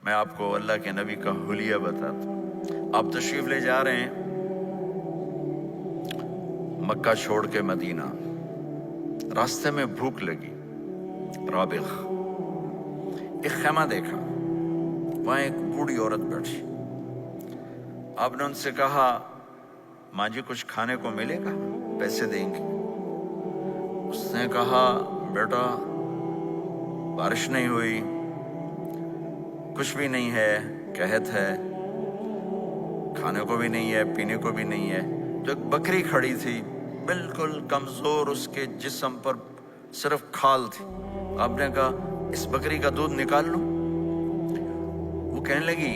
میں آپ کو اللہ کے نبی کا حلیہ بتاتا ہوں۔ آپ تشریف لے جا رہے ہیں مکہ چھوڑ کے مدینہ، راستے میں بھوک لگی، رابغ ایک خیمہ دیکھا، وہاں ایک بوڑھی عورت بیٹھی۔ آپ نے ان سے کہا ماں جی کچھ کھانے کو ملے گا، پیسے دیں گے؟ اس نے کہا بیٹا بارش نہیں ہوئی، کچھ بھی نہیں ہے، قحط ہے، کھانے کو بھی نہیں ہے، پینے کو بھی نہیں ہے۔ تو ایک بکری کھڑی تھی، بالکل کمزور، اس کے جسم پر صرف کھال تھی۔ آپ نے کہا اس بکری کا دودھ نکال لوں؟ وہ کہنے لگی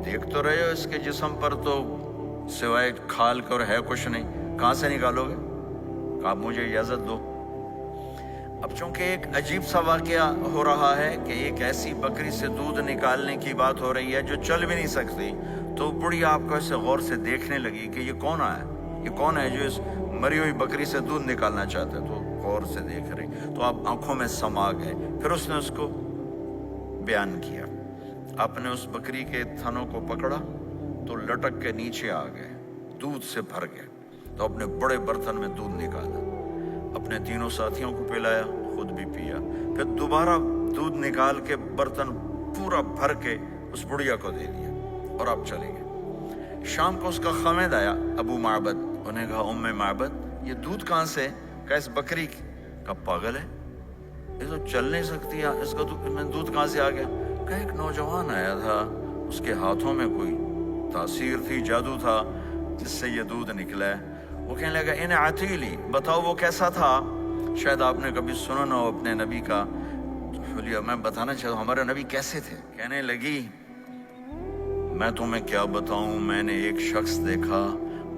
دیکھ تو رہے ہو اس کے جسم پر تو سوائے کھال کے اور ہے کچھ نہیں، کہاں سے نکالو گے؟ کہا مجھے اجازت دو۔ اب چونکہ ایک عجیب سا واقعہ ہو رہا ہے کہ ایک ایسی بکری سے دودھ نکالنے کی بات ہو رہی ہے جو چل بھی نہیں سکتی، تو بڑھی آپ کو ایسے غور سے دیکھنے لگی کہ یہ کون ہے، یہ کون ہے جو اس مری ہوئی بکری سے دودھ نکالنا چاہتا ہے؟ تو غور سے دیکھ رہی، تو آپ آنکھوں میں سما گئے۔ پھر اس نے اس کو بیان کیا، آپ نے اس بکری کے تھنوں کو پکڑا تو لٹک کے نیچے آ گئے، دودھ سے بھر گئے۔ تو اپنے بڑے برتن میں دودھ نکالا، اپنے تینوں ساتھیوں کو پلایا، خود بھی پیا، پھر دوبارہ دودھ نکال کے برتن پورا بھر کے اس بڑھیا کو دے دیا اور آپ چلے گئے۔ شام کو اس کا خامد آیا ابو معبد، انہیں کہا ام معبد یہ دودھ کہاں سے؟ کہا اس بکری کی۔ کہا پاگل ہے، یہ تو چل نہیں سکتی، اس کا دودھ کہاں سے آ گیا؟ کہا ایک نوجوان آیا تھا، اس کے ہاتھوں میں کوئی تاثیر تھی، جادو تھا، جس سے یہ دودھ نکلا ہے۔ وہ کہنے لگا ان عتیلی، بتاؤ وہ کیسا تھا؟ شاید آپ نے کبھی سنا نہ ہو اپنے نبی کا حلیہ، میں بتانا چاہتا ہوں ہمارے نبی کیسے تھے۔ کہنے لگی میں تمہیں کیا بتاؤں، میں نے ایک شخص دیکھا،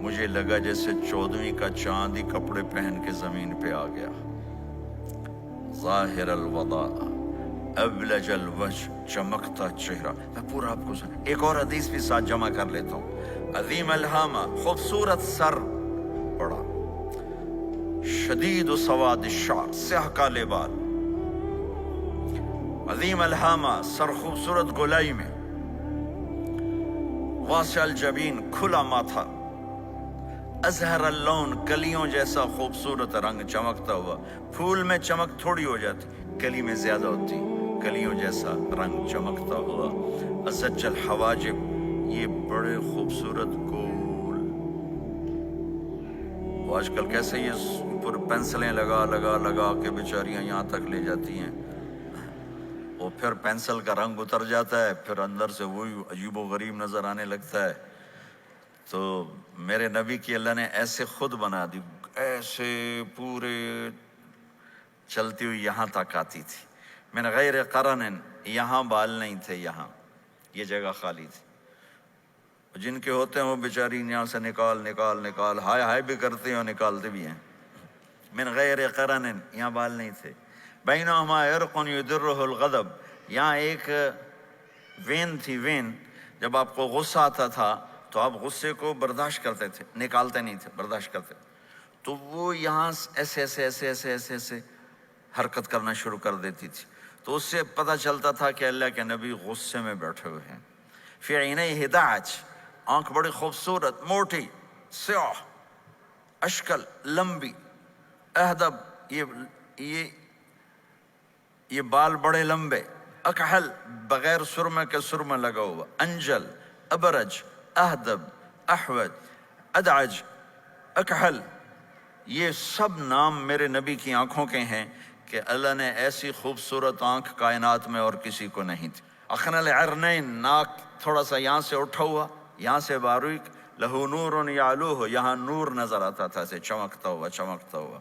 مجھے لگا جیسے 14ویں کا چاند ہی کپڑے پہن کے زمین پہ آ گیا، ظاہر الوضاء ابلج الوجہ، چمکتا چہرہ۔ میں پورا آپ کو ایک اور حدیث بھی ساتھ جمع کر لیتا ہوں۔ عظیم الہامہ، خوبصورت سر، بڑا شدید سواد الشعر، سیاہ کالے بال، عظیم الہامہ، سر خوبصورت گولائی میں، واسع الجبین، کھلا ماتھا، ازہر اللون، کلیوں جیسا خوبصورت رنگ، چمکتا ہوا۔ پھول میں چمک تھوڑی ہو جاتی، کلی میں زیادہ ہوتی، کلیوں جیسا رنگ، چمکتا ہوا۔ ازج الحواجب، یہ بڑے خوبصورت گول، وہ آج کل کیسے یہ اوپر پینسلیں لگا لگا لگا کے بیچاریاں یہاں تک لے جاتی ہیں، وہ پھر پینسل کا رنگ اتر جاتا ہے، پھر اندر سے وہی عجیب و غریب نظر آنے لگتا ہے۔ تو میرے نبی کی اللہ نے ایسے خود بنا دی، ایسے پورے چلتی ہوئی یہاں تک آتی تھی، من غیر قرن، یہاں بال نہیں تھے، یہاں یہ جگہ خالی تھی۔ جن کے ہوتے ہیں وہ بیچاری یہاں سے نکال نکال نکال، ہائے ہائے بھی کرتے ہیں اور نکالتے بھی ہیں۔ من غیر قرن، یہاں بال نہیں تھے۔ بینہما عرق یدرہ الغضب، یہاں ایک وین تھی، وین، جب آپ کو غصہ آتا تھا تو آپ غصے کو برداشت کرتے تھے، نکالتے نہیں تھے، برداشت کرتے، تو وہ یہاں ایسے ایسے ایسے ایسے ایسے ایسے حرکت کرنا شروع کر دیتی تھی، تو اس سے پتہ چلتا تھا کہ اللہ کے نبی غصے میں بیٹھے ہوئے ہیں۔ فی عینیہ دعج، آنکھ بڑی خوبصورت، موٹی، سیاہ، اشکل، لمبی، اہدب، یہ بال بڑے لمبے، اکحل، بغیر سرمے کے سرمہ لگا ہوا، انجل، ابرج، اہدب، احوج، ادعج، اکحل، یہ سب نام میرے نبی کی آنکھوں کے ہیں کہ اللہ نے ایسی خوبصورت آنکھ کائنات میں اور کسی کو نہیں تھی۔ اخن العرنین، ناک تھوڑا سا یہاں سے اٹھا ہوا، یہاں سے باریک، لہو نور یعلوہ، یہاں نور نظر آتا تھا، سے چمکتا ہوا چمکتا ہوا۔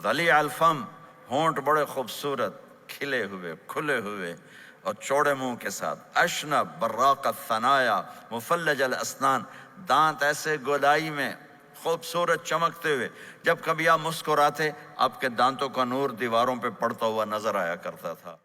ضلیع الفم، ہونٹ بڑے خوبصورت، کھلے ہوئے کھلے ہوئے اور چوڑے منہ کے ساتھ۔ اشنب براق الثنایا، مفلج الاسنان، دانت ایسے گولائی میں خوبصورت چمکتے ہوئے، جب کبھی آپ مسکراتے آپ کے دانتوں کا نور دیواروں پہ پڑتا ہوا نظر آیا کرتا تھا۔